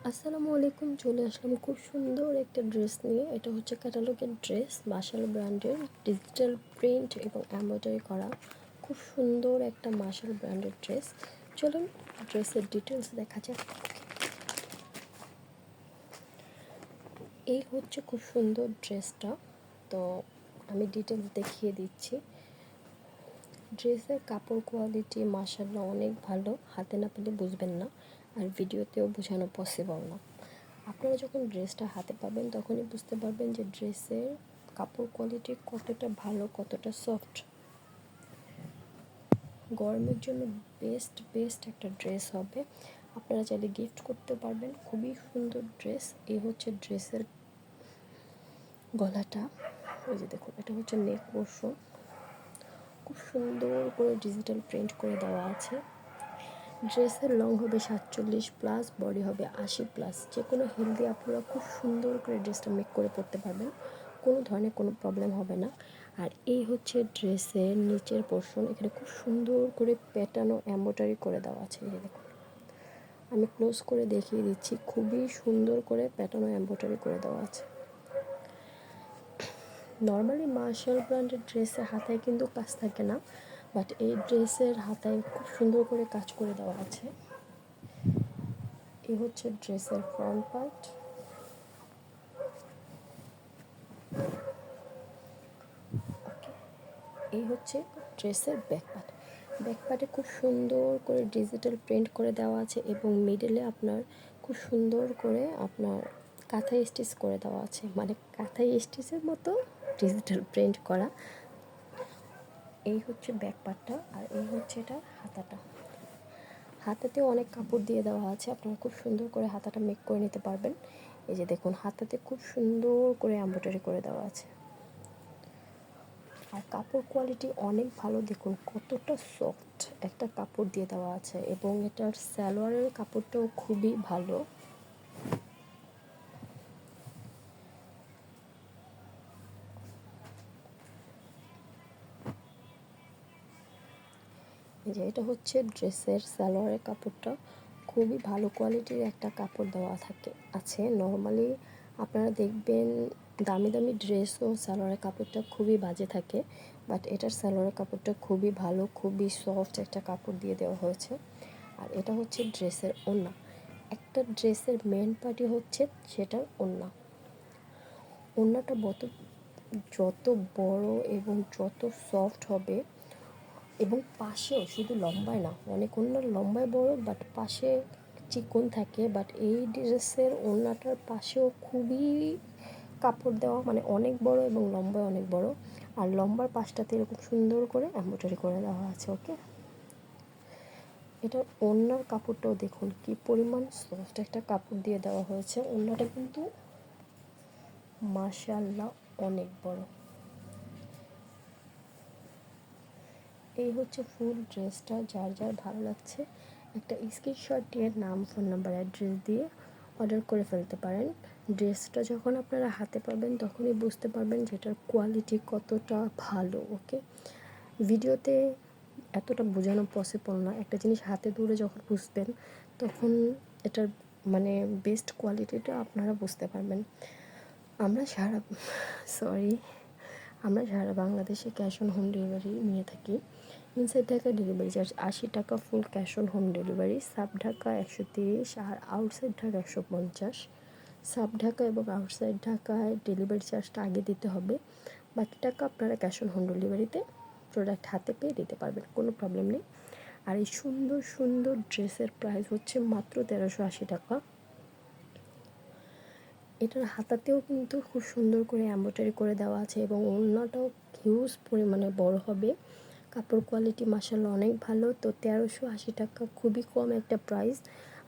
আসসালামু আলাইকুম। চলে আসলাম খুব সুন্দর একটা ড্রেস নিয়ে। এটা হচ্ছে ক্যাটালগের ড্রেস, মার্শাল ব্র্যান্ডের, ডিজিটাল প্রিন্ট এবং এমব্রয়ডারি করা। খুব সুন্দর একটা মার্শাল ব্র্যান্ডের ড্রেস। চলুন ড্রেসের ডিটেলস দেখা যাক। এই হচ্ছে খুব সুন্দর ড্রেসটা। তো আমি ডিটেলস দেখিয়ে দিচ্ছি। ড্রেসের কাপড় কোয়ালিটি মাশাআল্লাহ অনেক ভালো, হাতে না পেলে বুঝবেন না, আর ভিডিওতেও বোঝানো পসিবল না। আপনারা যখন ড্রেসটা হাতে পাবেন তখনই বুঝতে পারবেন যে ড্রেসের কাপড় কোয়ালিটি কতটা ভালো, কতটা সফট। গরমের জন্য বেস্ট একটা ড্রেস হবে। আপনারা চাইলে গিফট করতে পারবেন। খুবই সুন্দর ড্রেস। এই হচ্ছে ড্রেসের গলাটা, এই যে দেখুন, এটা হচ্ছে নেক পোর্শন। খুব সুন্দর করে ডিজিটাল প্রিন্ট করে দেওয়া আছে। ড্রেসের লং হবে 47+, বডি হবে 80+। যে কোনো হেলদি আপনারা খুব সুন্দর করে ড্রেসটা মেক করে পরতে পারবেন, কোনো ধরনের কোনো প্রবলেম হবে না। আর এই হচ্ছে ড্রেসের নিচের পোর্শন। এখানে খুব সুন্দর করে প্যাটার্ন এমব্রয়ডারি করে দেওয়া আছে। এই দেখুন, আমি ক্লোজ করে দেখিয়ে দিচ্ছি। খুবই সুন্দর করে প্যাটার্ন এমব্রয়ডারি করে দেওয়া আছে। নর্মালি মার্শাল ব্র্যান্ডের ড্রেসের হাতায় কিন্তু কাজ থাকে না, বাট এই ড্রেসের হাতায় খুব সুন্দর করে কাজ করে দেওয়া আছে। এই হচ্ছে ড্রেসের ফ্রন্ট পার্ট। এই হচ্ছে ড্রেসের ব্যাক পার্টে খুব সুন্দর করে ডিজিটাল প্রিন্ট করে দেওয়া আছে এবং মিডলে আপনার খুব সুন্দর করে আপনার কাঁথাই স্টিচ করে দেওয়া আছে, মানে কাঁথাই স্টিচের মতো ডিজিটাল প্রিন্ট করা। এই হচ্ছে ব্যাক পার্টটা, আর এই হচ্ছে এটা হাতাটা। হাতাতেও অনেক কাপড় দিয়ে দেওয়া আছে, আপনারা খুব সুন্দর করে হাতাটা মেক করে নিতে পারবেন। এই যে দেখুন, হাতাতে খুব সুন্দর করে এমব্রয়ডারি করে দেওয়া আছে। আর কাপড় কোয়ালিটি অনেক ভালো। দেখুন কতটা সফট একটা কাপড় দিয়ে দেওয়া আছে, এবং এটার সালোয়ারের কাপড়টাও খুবই ভালো। যে এটা হচ্ছে ড্রেসের সালোয়ারের কাপড়টা, খুবই ভালো কোয়ালিটির একটা কাপড় দেওয়া আছে। নর্মালি আপনারা দেখবেন দামি দামি ড্রেসও সালোয়ারের কাপড়টা খুবই বাজে থাকে, বাট এটার সালোয়ারের কাপড়টা খুবই ভালো, খুবই সফট একটা কাপড় দিয়ে দেওয়া হয়েছে। আর এটা হচ্ছে ড্রেসের ওড়না। একটা ড্রেসের মেন পার্টি হচ্ছে সেটার ওড়না। ওড়নাটা যত বড় এবং যত সফট হবে, এবং পাশেও শুধু লম্বায় না, অনেক ওড়নার লম্বায় বড় বাট পাশে চিকন থাকে, বাট এই ড্রেসের ওড়নাটার পাশেও খুবই কাপড় দেওয়া, মানে অনেক বড় এবং লম্বায় অনেক বড়। আর লম্বার পাশটাতে এরকম সুন্দর করে এমব্রয়ডারি করে দেওয়া আছে। ওকে, এটার ওড়নার কাপড়টাও দেখুন কি পরিমাণ সফট একটা কাপড় দিয়ে দেওয়া হয়েছে। ওড়নাটা কিন্তু মাশাআল্লাহ অনেক বড়। এই হচ্ছে ফুল ড্রেসটা। যার যার ভালো লাগছে একটা স্ক্রিনশট দিয়ে নাম, ফোন নাম্বার, অ্যাড্রেস দিয়ে অর্ডার করে ফেলতে পারেন। ড্রেসটা যখন আপনারা হাতে পাবেন তখনই বুঝতে পারবেন যে এটার কোয়ালিটি কতটা ভালো। ওকে, ভিডিওতে এতটা বোঝানো পসিবল না। একটা জিনিস হাতে ধরে যখন বুঝবেন তখন এটার মানে বেস্ট কোয়ালিটিটা আপনারা বুঝতে পারবেন। আমরা সারা বাংলাদেশে ক্যাশ অন হোম ডেলিভারি নিয়ে থাকি। ইনসাইড ঢাকা ডেলিভারি চার্জ 80 টাকা, full cash on home delivery. Sub Dhaka 130, আর আউটসাইড ঢাকা 150। সাব ঢাকা এবং আউটসাইড ঢাকায় ডেলিভারি চার্জটা আগে দিতে হবে, বাকি টাকা আপনারা ক্যাশ অন হোম ডেলিভারিতে প্রোডাক্ট হাতে পেয়ে দিতে পারবেন, কোনো প্রবলেম নেই। আর এই সুন্দর সুন্দর ড্রেসের প্রাইস হচ্ছে মাত্র 1380 টাকা। এটার হাতাতেও কিন্তু খুব সুন্দর করে এমব্রয়ডারি করে দেওয়া আছে, এবং ওড়নাটাও হিউজ পরিমাণে বড় হবে। কাপড় কোয়ালিটি মাশাআল্লাহ অনেক ভালো। তো 1380 টাকা খুবই কম একটা প্রাইস।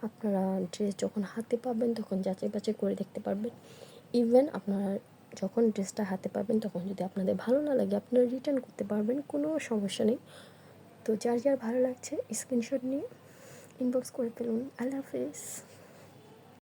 আপনারা ড্রেস যখন হাতে পাবেন তখন যাচাই বাছাই করে দেখতে পারবেন। ইভেন আপনারা যখন ড্রেসটা হাতে পাবেন তখন যদি আপনাদের ভালো না লাগে আপনারা রিটার্ন করতে পারবেন, কোনো সমস্যা নেই। তো যার যার ভালো লাগছে স্ক্রিনশট নিয়ে ইনবক্স করে ফেলুন। আল্লাহ হাফেজ।